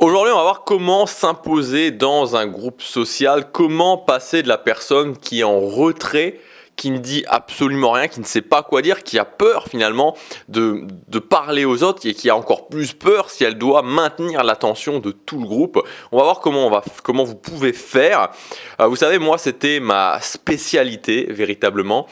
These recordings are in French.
Aujourd'hui, on va voir comment s'imposer dans un groupe social, comment passer de la personne qui est en retrait, qui ne dit absolument rien, qui ne sait pas quoi dire, qui a peur finalement de parler aux autres et qui a encore plus peur si elle doit maintenir l'attention de tout le groupe. On va voir comment vous pouvez faire. Vous savez, moi, c'était ma spécialité véritablement.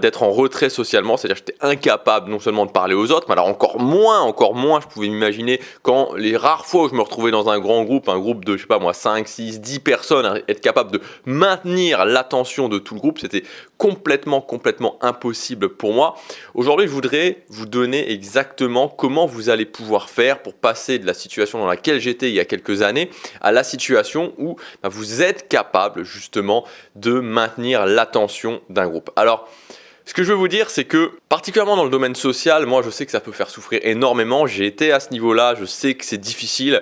D'être en retrait socialement, c'est-à-dire que j'étais incapable non seulement de parler aux autres, mais alors encore moins, je pouvais m'imaginer quand les rares fois où je me retrouvais dans un grand groupe, un groupe de, je sais pas moi, 5, 6, 10 personnes, être capable de maintenir l'attention de tout le groupe, c'était complètement impossible pour moi. Aujourd'hui, je voudrais vous donner exactement comment vous allez pouvoir faire pour passer de la situation dans laquelle j'étais il y a quelques années à la situation où vous êtes capable justement de maintenir l'attention d'un groupe. Alors, ce que je veux vous dire, c'est que, particulièrement dans le domaine social, moi je sais que ça peut faire souffrir énormément, j'ai été à ce niveau-là, je sais que c'est difficile,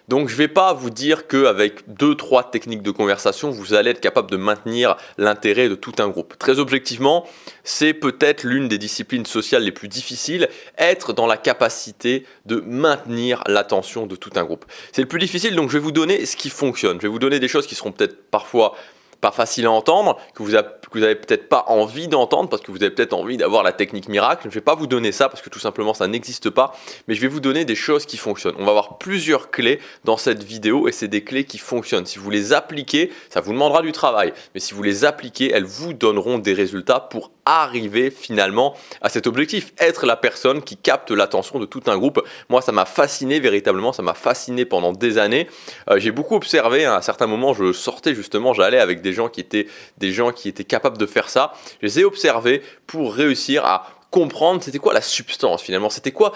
donc je ne vais pas vous dire qu'avec 2-3 techniques de conversation, vous allez être capable de maintenir l'intérêt de tout un groupe. Très objectivement, c'est peut-être l'une des disciplines sociales les plus difficiles, être dans la capacité de maintenir l'attention de tout un groupe. C'est le plus difficile, donc je vais vous donner ce qui fonctionne, je vais vous donner des choses qui seront peut-être parfois pas facile à entendre, que vous avez peut-être pas envie d'entendre parce que vous avez peut-être envie d'avoir la technique miracle. Je ne vais pas vous donner ça parce que tout simplement ça n'existe pas, mais je vais vous donner des choses qui fonctionnent. On va avoir plusieurs clés dans cette vidéo et c'est des clés qui fonctionnent. Si vous les appliquez, ça vous demandera du travail, mais si vous les appliquez, elles vous donneront des résultats pour arriver finalement à cet objectif, être la personne qui capte l'attention de tout un groupe. Moi, ça m'a fasciné véritablement, ça m'a fasciné pendant des années. J'ai beaucoup observé, à certains moments, je sortais justement, j'allais avec des gens qui étaient capables de faire ça. Je les ai observés pour réussir à comprendre c'était quoi la substance finalement, c'était quoi,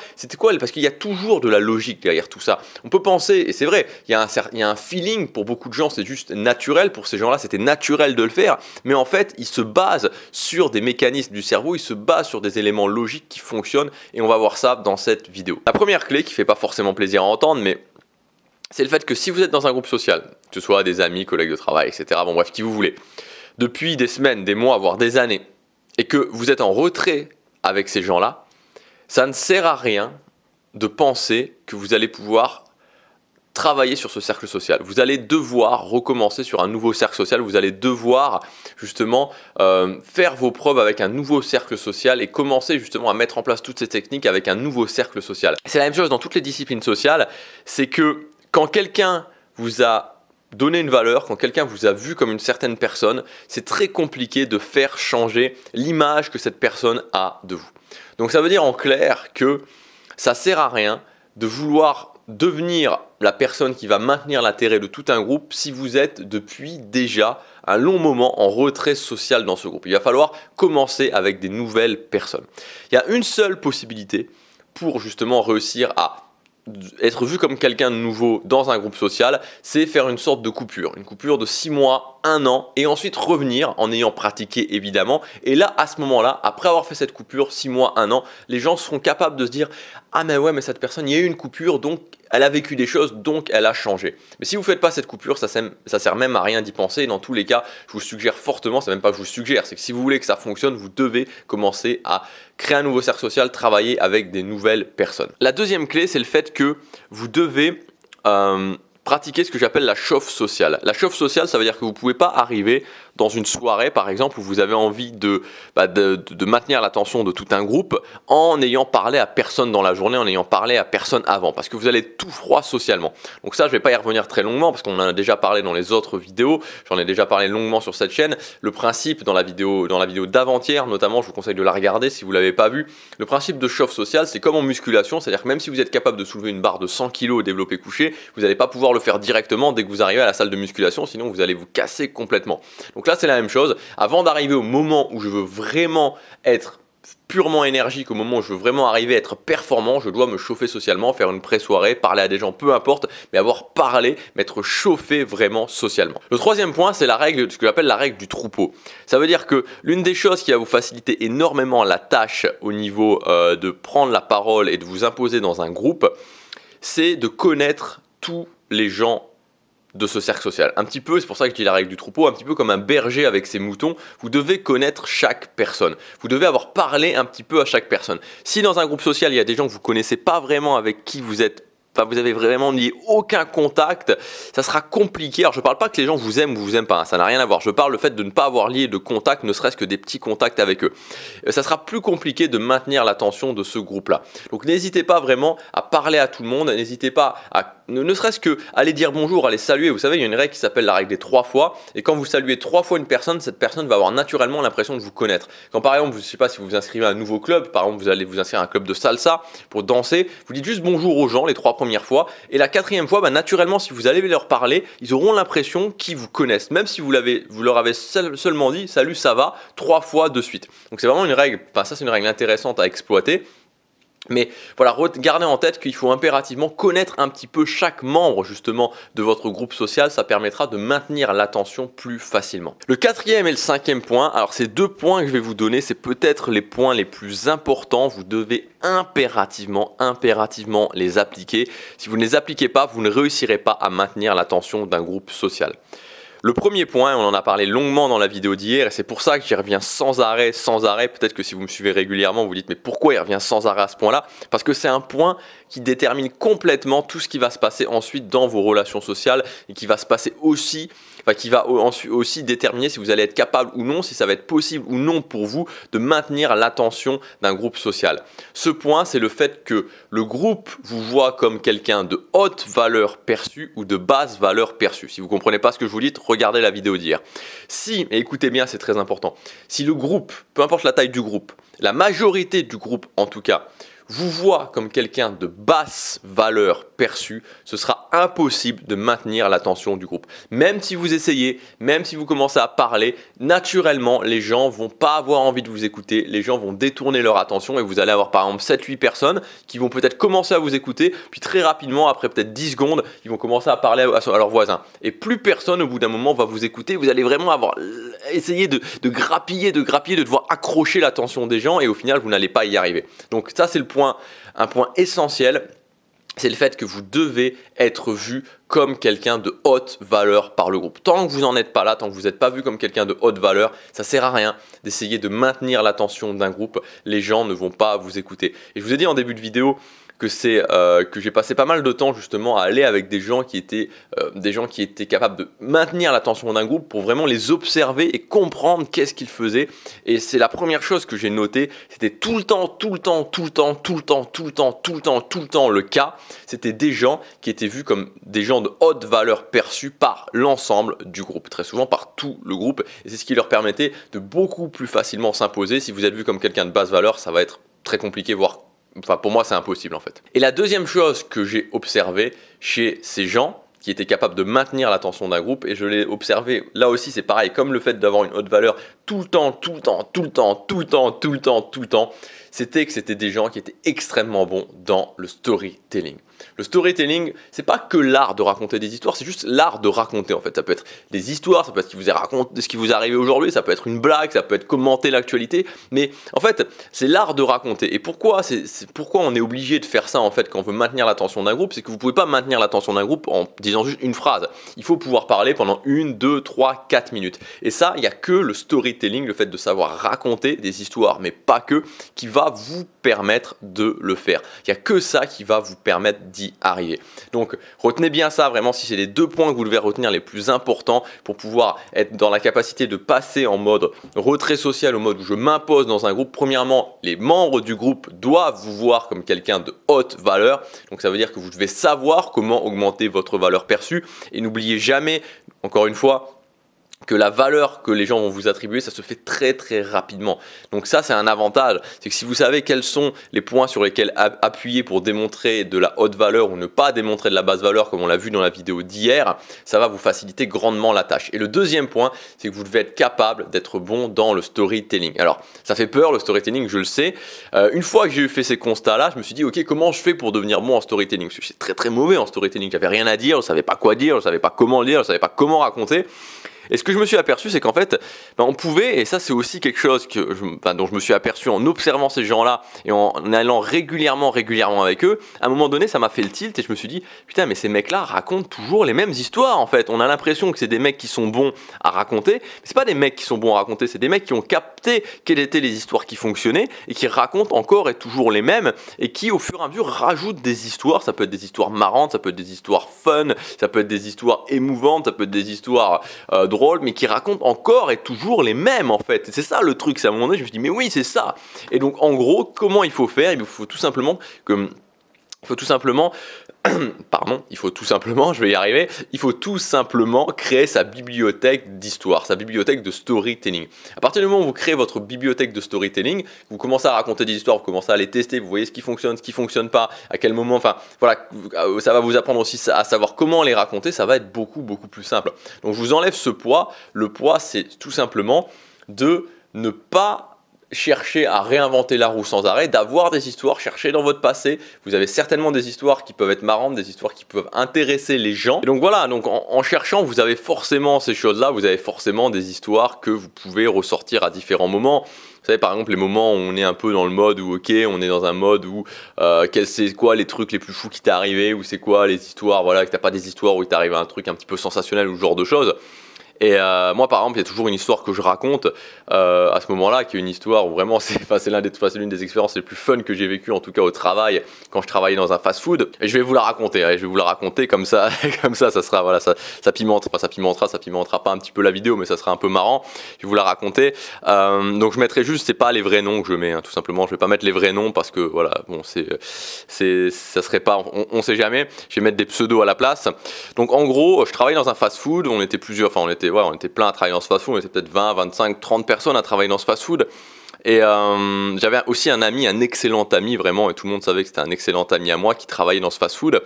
parce qu'il y a toujours de la logique derrière tout ça. On peut penser, et c'est vrai, il y a un feeling pour beaucoup de gens, c'est juste naturel, pour ces gens-là c'était naturel de le faire, mais en fait ils se basent sur des mécanismes du cerveau, ils se basent sur des éléments logiques qui fonctionnent et on va voir ça dans cette vidéo. La première clé qui fait pas forcément plaisir à entendre, mais c'est le fait que si vous êtes dans un groupe social, que ce soit des amis, collègues de travail, etc., bon bref, qui vous voulez, depuis des semaines, des mois, voire des années, et que vous êtes en retrait avec ces gens-là, ça ne sert à rien de penser que vous allez pouvoir travailler sur ce cercle social. Vous allez devoir recommencer sur un nouveau cercle social, vous allez devoir justement faire vos preuves avec un nouveau cercle social et commencer justement à mettre en place toutes ces techniques avec un nouveau cercle social. C'est la même chose dans toutes les disciplines sociales, c'est que quand quelqu'un vous a donner une valeur, quand quelqu'un vous a vu comme une certaine personne, c'est très compliqué de faire changer l'image que cette personne a de vous. Donc ça veut dire en clair que ça sert à rien de vouloir devenir la personne qui va maintenir l'intérêt de tout un groupe si vous êtes depuis déjà un long moment en retrait social dans ce groupe. Il va falloir commencer avec des nouvelles personnes. Il y a une seule possibilité pour justement réussir à être vu comme quelqu'un de nouveau dans un groupe social, c'est faire une sorte de coupure, une coupure de 6 mois, 1 an, et ensuite revenir en ayant pratiqué évidemment. Et là, à ce moment-là, après avoir fait cette coupure, 6 mois, 1 an, les gens seront capables de se dire « Ah mais ouais, mais cette personne, il y a eu une coupure, donc elle a vécu des choses, donc elle a changé. » Mais si vous ne faites pas cette coupure, ça sert même à rien d'y penser. Et dans tous les cas, je vous suggère fortement, c'est même pas que je vous suggère, c'est que si vous voulez que ça fonctionne, vous devez commencer à créer un nouveau cercle social, travailler avec des nouvelles personnes. La deuxième clé, c'est le fait que vous devez pratiquer ce que j'appelle la chauffe sociale. La chauffe sociale, ça veut dire que vous ne pouvez pas arriver dans une soirée, par exemple, où vous avez envie de maintenir l'attention de tout un groupe en n'ayant parlé à personne dans la journée, en n'ayant parlé à personne avant, parce que vous allez tout froid socialement. Donc ça, je ne vais pas y revenir très longuement, parce qu'on en a déjà parlé dans les autres vidéos, j'en ai déjà parlé longuement sur cette chaîne. Le principe, dans la vidéo d'avant-hier, notamment, je vous conseille de la regarder si vous ne l'avez pas vue. Le principe de chauffe sociale, c'est comme en musculation, c'est-à-dire que même si vous êtes capable de soulever une barre de 100 kg au développé couché, vous n'allez pas pouvoir le faire directement dès que vous arrivez à la salle de musculation, sinon vous allez vous casser complètement. Donc là, c'est la même chose. Avant d'arriver au moment où je veux vraiment être purement énergique, au moment où je veux vraiment arriver à être performant, je dois me chauffer socialement, faire une pré-soirée, parler à des gens, peu importe, mais avoir parlé, m'être chauffé vraiment socialement. Le troisième point, c'est ce que j'appelle la règle du troupeau. Ça veut dire que l'une des choses qui va vous faciliter énormément la tâche au niveau de prendre la parole et de vous imposer dans un groupe, c'est de connaître tous les gens de ce cercle social. Un petit peu, c'est pour ça que je dis la règle du troupeau, un petit peu comme un berger avec ses moutons, vous devez connaître chaque personne. Vous devez avoir parlé un petit peu à chaque personne. Si dans un groupe social, il y a des gens que vous ne connaissez pas vraiment, avec qui vous êtes vous avez vraiment lié aucun contact, ça sera compliqué. Alors je ne parle pas que les gens vous aiment ou vous aiment pas, hein, ça n'a rien à voir. Je parle le fait de ne pas avoir lié de contact, ne serait-ce que des petits contacts avec eux. Ça sera plus compliqué de maintenir l'attention de ce groupe-là. Donc n'hésitez pas vraiment à parler à tout le monde, n'hésitez pas à ne serait-ce que aller dire bonjour, aller saluer. Vous savez, il y a une règle qui s'appelle la règle des 3 fois. Et quand vous saluez 3 fois une personne, cette personne va avoir naturellement l'impression de vous connaître. Quand par exemple, je ne sais pas si vous vous inscrivez à un nouveau club, par exemple vous allez vous inscrire à un club de salsa pour danser, vous dites juste bonjour aux gens les 3 premières fois. Et la 4e fois, naturellement, si vous allez leur parler, ils auront l'impression qu'ils vous connaissent. Même si vous leur avez seulement dit salut, ça va, 3 fois de suite. Donc c'est vraiment une règle, ça c'est une règle intéressante à exploiter. Mais voilà, gardez en tête qu'il faut impérativement connaître un petit peu chaque membre justement de votre groupe social, ça permettra de maintenir l'attention plus facilement. Le 4e et le 5e point, alors ces 2 points que je vais vous donner, c'est peut-être les points les plus importants, vous devez impérativement les appliquer. Si vous ne les appliquez pas, vous ne réussirez pas à maintenir l'attention d'un groupe social. Le premier point, on en a parlé longuement dans la vidéo d'hier et c'est pour ça que j'y reviens sans arrêt. Peut-être que si vous me suivez régulièrement, vous vous dites mais pourquoi il revient sans arrêt à ce point-là? Parce que c'est un point qui détermine complètement tout ce qui va se passer ensuite dans vos relations sociales et qui va se passer aussi, qui va aussi déterminer si vous allez être capable ou non, si ça va être possible ou non pour vous de maintenir l'attention d'un groupe social. Ce point, c'est le fait que le groupe vous voit comme quelqu'un de haute valeur perçue ou de basse valeur perçue. Si vous ne comprenez pas ce que je vous dis, regardez la vidéo d'hier. Et écoutez bien, c'est très important, si le groupe, peu importe la taille du groupe, la majorité du groupe en tout cas, vous voit comme quelqu'un de basse valeur perçue, ce sera impossible de maintenir l'attention du groupe. Même si vous essayez, même si vous commencez à parler, naturellement, les gens vont pas avoir envie de vous écouter, les gens vont détourner leur attention et vous allez avoir par exemple 7-8 personnes qui vont peut-être commencer à vous écouter, puis très rapidement, après peut-être 10 secondes, ils vont commencer à parler à leurs voisins. Et plus personne au bout d'un moment va vous écouter, vous allez vraiment essayer de grappiller, de devoir accrocher l'attention des gens et au final, vous n'allez pas y arriver. Donc ça, c'est un point essentiel, c'est le fait que vous devez être vu comme quelqu'un de haute valeur par le groupe. Tant que vous n'en êtes pas là, tant que vous n'êtes pas vu comme quelqu'un de haute valeur, ça sert à rien d'essayer de maintenir l'attention d'un groupe. Les gens ne vont pas vous écouter. Et je vous ai dit en début de vidéo que j'ai passé pas mal de temps justement à aller avec des gens qui étaient capables de maintenir l'attention d'un groupe pour vraiment les observer et comprendre qu'est-ce qu'ils faisaient. Et c'est la première chose que j'ai notée, c'était tout le temps le cas. C'était des gens qui étaient vus comme des gens de haute valeur perçus par l'ensemble du groupe, très souvent par tout le groupe. Et c'est ce qui leur permettait de beaucoup plus facilement s'imposer. Si vous êtes vu comme quelqu'un de basse valeur, ça va être très compliqué, voire pour moi, c'est impossible en fait. Et la deuxième chose que j'ai observée chez ces gens qui étaient capables de maintenir l'attention d'un groupe, et je l'ai observé, là aussi c'est pareil, comme le fait d'avoir une haute valeur tout le temps, c'était que c'était des gens qui étaient extrêmement bons dans le storytelling. Le storytelling, c'est pas que l'art de raconter des histoires, c'est juste l'art de raconter en fait. Ça peut être des histoires, ça peut être ce qui vous est arrivé aujourd'hui, ça peut être une blague, ça peut être commenter l'actualité, mais en fait, c'est l'art de raconter. Et pourquoi on est obligé de faire ça en fait quand on veut maintenir l'attention d'un groupe, c'est que vous pouvez pas maintenir l'attention d'un groupe en disant juste une phrase. Il faut pouvoir parler pendant 1, 2, 3, 4 minutes. Et ça, il n'y a que le storytelling, le fait de savoir raconter des histoires, mais pas que, qui va vous permettre de le faire. Il n'y a que ça qui va vous permettre d'y arriver. Donc retenez bien ça vraiment, si c'est les 2 points que vous devez retenir les plus importants pour pouvoir être dans la capacité de passer en mode retrait social, au mode où je m'impose dans un groupe. Premièrement, les membres du groupe doivent vous voir comme quelqu'un de haute valeur. Donc ça veut dire que vous devez savoir comment augmenter votre valeur perçue et n'oubliez jamais, encore une fois, que la valeur que les gens vont vous attribuer, ça se fait très très rapidement. Donc ça, c'est un avantage. C'est que si vous savez quels sont les points sur lesquels appuyer pour démontrer de la haute valeur ou ne pas démontrer de la basse valeur, comme on l'a vu dans la vidéo d'hier, ça va vous faciliter grandement la tâche. Et le deuxième point, c'est que vous devez être capable d'être bon dans le storytelling. Alors, ça fait peur le storytelling, je le sais. Une fois que j'ai fait ces constats-là, je me suis dit, ok, comment je fais pour devenir bon en storytelling? Parce que c'est très très mauvais en storytelling. J'avais rien à dire, je savais pas quoi dire, je savais pas comment le dire, je savais pas comment raconter. Et ce que je me suis aperçu, c'est qu'en fait, on pouvait, et ça c'est aussi quelque chose dont je me suis aperçu en observant ces gens-là et en allant régulièrement avec eux, à un moment donné, ça m'a fait le tilt et je me suis dit, putain, mais ces mecs-là racontent toujours les mêmes histoires en fait. On a l'impression que c'est des mecs qui sont bons à raconter, mais c'est pas des mecs qui sont bons à raconter, c'est des mecs qui ont capté quelles étaient les histoires qui fonctionnaient et qui racontent encore et toujours les mêmes et qui, au fur et à mesure, rajoutent des histoires. Ça peut être des histoires marrantes, ça peut être des histoires fun, ça peut être des histoires émouvantes, ça peut être des histoires drôles, mais qui racontent encore et toujours les mêmes en fait. Et c'est ça le truc, c'est à un moment donné, je me suis dit, mais oui, c'est ça. Et donc, en gros, comment il faut faire? Il faut tout simplement je vais y arriver, il faut tout simplement créer sa bibliothèque d'histoire, sa bibliothèque de storytelling. À partir du moment où vous créez votre bibliothèque de storytelling, vous commencez à raconter des histoires, vous commencez à les tester, vous voyez ce qui fonctionne pas, à quel moment, enfin voilà, ça va vous apprendre aussi à savoir comment les raconter, ça va être beaucoup plus simple. Donc je vous enlève ce poids, le poids c'est tout simplement de ne pas chercher à réinventer la roue sans arrêt, d'avoir des histoires, chercher dans votre passé. Vous avez certainement des histoires qui peuvent être marrantes, des histoires qui peuvent intéresser les gens. Et donc voilà, donc en cherchant, vous avez forcément ces choses-là, vous avez forcément des histoires que vous pouvez ressortir à différents moments. Vous savez, par exemple, les moments où on est un peu dans le mode où, ok, on est dans un mode où, c'est quoi les trucs les plus fous qui t'est arrivé, ou c'est quoi les histoires, voilà, que t'as pas des histoires où il t'est arrivé un truc un petit peu sensationnel ou ce genre de choses. Et moi, par exemple, il y a toujours une histoire que je raconte à ce moment-là, qui est une histoire où vraiment c'est l'une des expériences les plus fun que j'ai vécues, en tout cas au travail, quand je travaillais dans un fast-food. Et je vais vous la raconter, comme ça, ça sera, voilà, ça pimentera pas un petit peu la vidéo, mais ça sera un peu marrant. Je vais vous la raconter. Donc je mettrai juste, c'est pas les vrais noms que je mets, tout simplement. Je vais pas mettre les vrais noms parce que voilà, bon, ça serait pas, on sait jamais. Je vais mettre des pseudos à la place. Donc en gros, je travaillais dans un fast-food. On était plein à travailler dans ce fast-food, on était peut-être 20, 25, 30 personnes à travailler dans ce fast-food. Et j'avais aussi un excellent ami vraiment, et tout le monde savait que c'était un excellent ami à moi qui travaillait dans ce fast-food.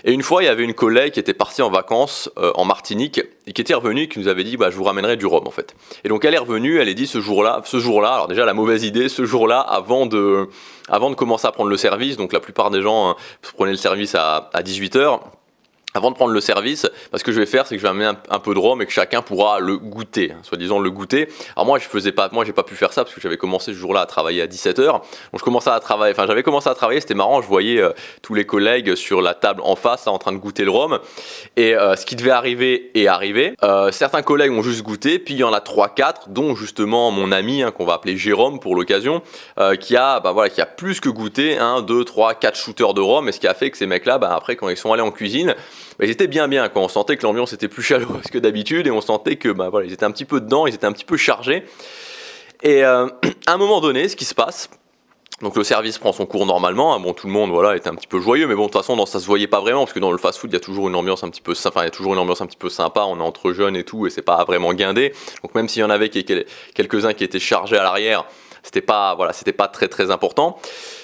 Et une fois, il y avait une collègue qui était partie en vacances en Martinique et qui était revenue et qui nous avait dit, je vous ramènerai du rhum en fait. Et donc elle est revenue, elle est dit ce jour-là, alors déjà la mauvaise idée, ce jour-là, avant de commencer à prendre le service, donc la plupart des gens prenaient le service à 18h. Avant de prendre le service, ce que je vais faire, c'est que je vais amener un peu de rhum et que chacun pourra le goûter, soi-disant le goûter. Alors moi, j'ai pas pu faire ça parce que j'avais commencé ce jour-là à travailler à 17h. Donc j'avais commencé à travailler, c'était marrant, je voyais tous les collègues sur la table en face en train de goûter le rhum. Et ce qui devait arriver est arrivé. Certains collègues ont juste goûté, puis il y en a 3-4, dont justement mon ami, qu'on va appeler Jérôme pour l'occasion, qui a plus que goûté 1, 2, 3, 4 shooters de rhum. Et ce qui a fait que ces mecs-là, après quand ils sont allés en cuisine, ils étaient bien quoi. On sentait que l'ambiance était plus chaleureuse que d'habitude et on sentait que ils étaient un petit peu dedans, ils étaient un petit peu chargés. Et à un moment donné, ce qui se passe, donc le service prend son cours normalement, tout le monde était un petit peu joyeux, mais bon de toute façon ça se voyait pas vraiment parce que dans le fast-food il y a toujours une ambiance un petit peu sympa, on est entre jeunes et tout et c'est pas vraiment guindé. Donc même s'il y en avait quelques-uns qui étaient chargés à l'arrière, c'était pas très important.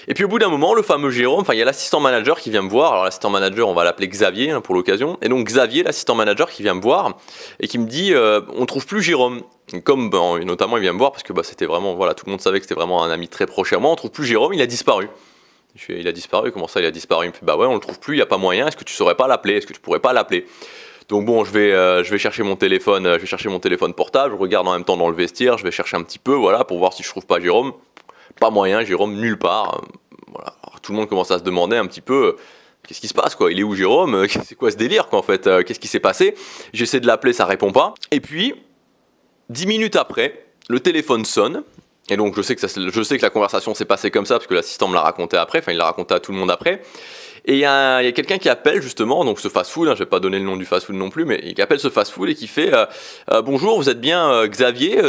Et puis au bout d'un moment, le fameux Jérôme, il y a l'assistant manager qui vient me voir. Alors l'assistant manager, on va l'appeler Xavier pour l'occasion. Et donc Xavier, l'assistant manager, qui vient me voir et qui me dit on trouve plus Jérôme. Comme notamment il vient me voir parce que c'était vraiment, tout le monde savait que c'était vraiment un ami très proche à moi. On trouve plus Jérôme, il a disparu. Il a disparu, comment ça il a disparu? Il me fait ouais, on le trouve plus, il y a pas moyen. Est-ce que tu saurais pas l'appeler? Est-ce que tu pourrais pas l'appeler? Donc bon, je vais chercher mon téléphone, portable, je regarde en même temps dans le vestiaire, je vais chercher un petit peu, pour voir si je trouve pas Jérôme. Pas moyen, Jérôme nulle part. Alors, tout le monde commence à se demander un petit peu qu'est-ce qui se passe quoi. Il est où Jérôme? C'est quoi ce délire quoi en fait? Qu'est-ce qui s'est passé? J'essaie de l'appeler, ça répond pas. Et puis 10 minutes après, le téléphone sonne. Et donc je sais que la conversation s'est passée comme ça parce que l'assistant me l'a raconté après, il l'a raconté à tout le monde après. Et il y a quelqu'un qui appelle justement, donc ce fast-food, je vais pas donner le nom du fast-food non plus, mais il appelle ce fast-food et qui fait bonjour, vous êtes bien Xavier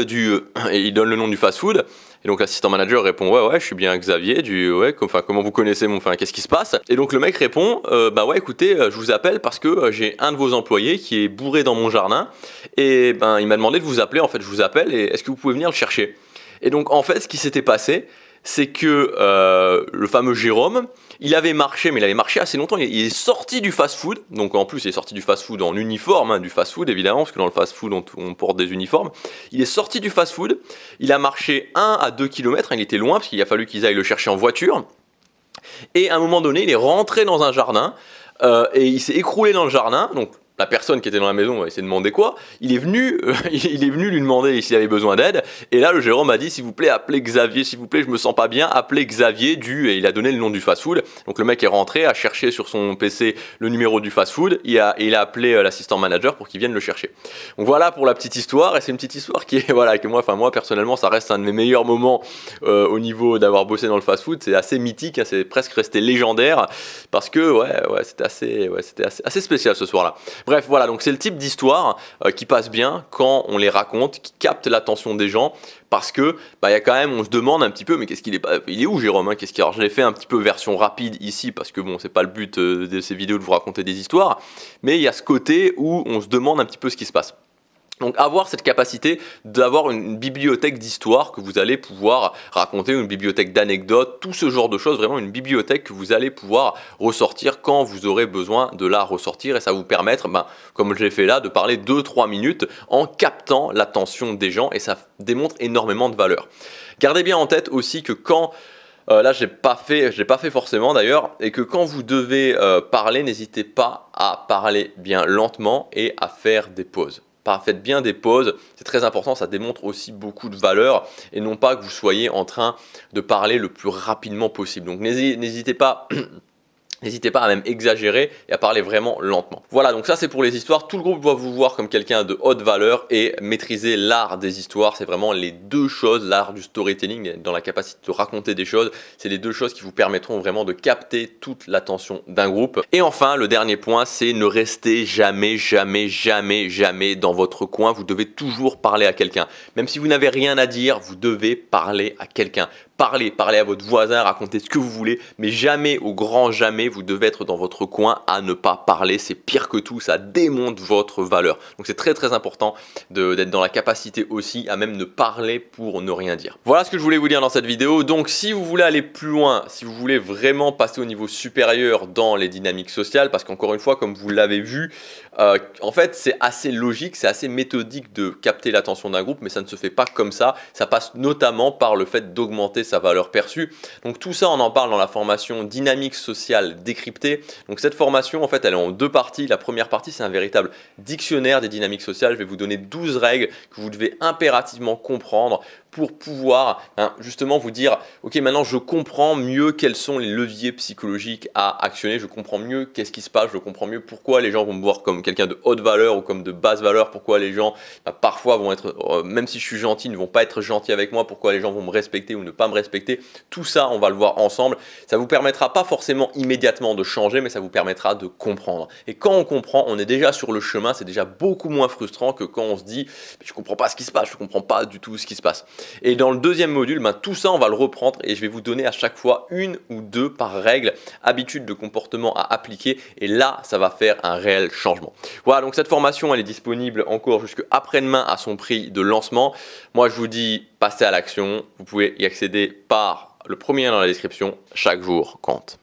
et il donne le nom du fast-food. Et donc l'assistant manager répond ouais, je suis bien Xavier comment vous connaissez qu'est-ce qui se passe? Et donc le mec répond écoutez, je vous appelle parce que j'ai un de vos employés qui est bourré dans mon jardin et il m'a demandé de vous appeler. En fait, je vous appelle et est-ce que vous pouvez venir le chercher? Et donc en fait, ce qui s'était passé, c'est que le fameux Jérôme, il avait marché assez longtemps, il est sorti du fast-food, donc en plus il est sorti du fast-food en uniforme, du fast-food évidemment, parce que dans le fast-food on porte des uniformes. Il est sorti du fast-food, il a marché 1 à 2 km, il était loin parce qu'il a fallu qu'ils aillent le chercher en voiture, et à un moment donné il est rentré dans un jardin, et il s'est écroulé dans le jardin, donc la personne qui était dans la maison, il s'est demandé quoi. Il est venu lui demander s'il avait besoin d'aide. Et là, le gérant m'a dit, s'il vous plaît, appelez Xavier, s'il vous plaît, je me sens pas bien, appelez Xavier et il a donné le nom du fast-food. Donc le mec est rentré, a cherché sur son PC le numéro du fast-food, il a appelé l'assistant manager pour qu'il vienne le chercher. Donc voilà pour la petite histoire, et c'est une petite histoire qui est, voilà, que moi personnellement, ça reste un de mes meilleurs moments au niveau d'avoir bossé dans le fast-food. C'est assez mythique, hein, c'est presque resté légendaire, parce que c'était assez spécial ce soir-là. Bref, voilà, donc c'est le type d'histoire qui passe bien quand on les raconte, qui capte l'attention des gens, parce que y a quand même, on se demande un petit peu, mais il est où Jérôme, hein, alors je l'ai fait un petit peu version rapide ici, parce que bon, c'est pas le but de ces vidéos de vous raconter des histoires, mais il y a ce côté où on se demande un petit peu ce qui se passe. Donc avoir cette capacité d'avoir une bibliothèque d'histoires que vous allez pouvoir raconter, une bibliothèque d'anecdotes, tout ce genre de choses, vraiment une bibliothèque que vous allez pouvoir ressortir quand vous aurez besoin de la ressortir, et ça va vous permettre, comme je l'ai fait là, de parler 2-3 minutes en captant l'attention des gens, et ça démontre énormément de valeur. Gardez bien en tête aussi que quand là, je l'ai pas fait forcément d'ailleurs, et que quand vous devez parler, n'hésitez pas à parler bien lentement et à faire des pauses. Faites bien des pauses, c'est très important, ça démontre aussi beaucoup de valeur, et non pas que vous soyez en train de parler le plus rapidement possible. Donc n'hésitez pas à même exagérer et à parler vraiment lentement. Voilà, donc ça c'est pour les histoires. Tout le groupe doit vous voir comme quelqu'un de haute valeur, et maîtriser l'art des histoires. C'est vraiment les deux choses, l'art du storytelling, dans la capacité de raconter des choses. C'est les deux choses qui vous permettront vraiment de capter toute l'attention d'un groupe. Et enfin, le dernier point, c'est ne restez jamais dans votre coin. Vous devez toujours parler à quelqu'un. Même si vous n'avez rien à dire, vous devez parler à quelqu'un. Parlez à votre voisin, racontez ce que vous voulez, mais jamais, au grand jamais, vous devez être dans votre coin à ne pas parler. C'est pire que tout, ça démonte votre valeur. Donc c'est très important d'être dans la capacité aussi à même ne parler pour ne rien dire. Voilà ce que je voulais vous dire dans cette vidéo. Donc si vous voulez aller plus loin, si vous voulez vraiment passer au niveau supérieur dans les dynamiques sociales, parce qu'encore une fois, comme vous l'avez vu, en fait c'est assez logique, c'est assez méthodique de capter l'attention d'un groupe, mais ça ne se fait pas comme ça. Ça passe notamment par le fait d'augmenter sa valeur perçue. Donc tout ça, on en parle dans la formation Dynamique sociale décryptée. Donc cette formation, en fait, elle est en deux parties. La première partie, c'est un véritable dictionnaire des dynamiques sociales. Je vais vous donner 12 règles que vous devez impérativement comprendre pour pouvoir justement vous dire, ok, maintenant je comprends mieux quels sont les leviers psychologiques à actionner, je comprends mieux qu'est-ce qui se passe, je comprends mieux pourquoi les gens vont me voir comme quelqu'un de haute valeur ou comme de basse valeur, pourquoi les gens parfois vont être, même si je suis gentil, ne vont pas être gentils avec moi, pourquoi les gens vont me respecter ou ne pas me respecter. Tout ça, on va le voir ensemble. Ça vous permettra pas forcément immédiatement de changer, mais ça vous permettra de comprendre. Et quand on comprend, on est déjà sur le chemin, c'est déjà beaucoup moins frustrant que quand on se dit je comprends pas ce qui se passe, je comprends pas du tout ce qui se passe. Et dans le deuxième module, tout ça on va le reprendre, et je vais vous donner à chaque fois une ou deux par règle, habitudes de comportement à appliquer, et là ça va faire un réel changement. Voilà, donc cette formation elle est disponible encore jusque après-demain à son prix de lancement. Moi je vous dis, passez à l'action, vous pouvez y accéder par le premier lien dans la description. Chaque jour compte.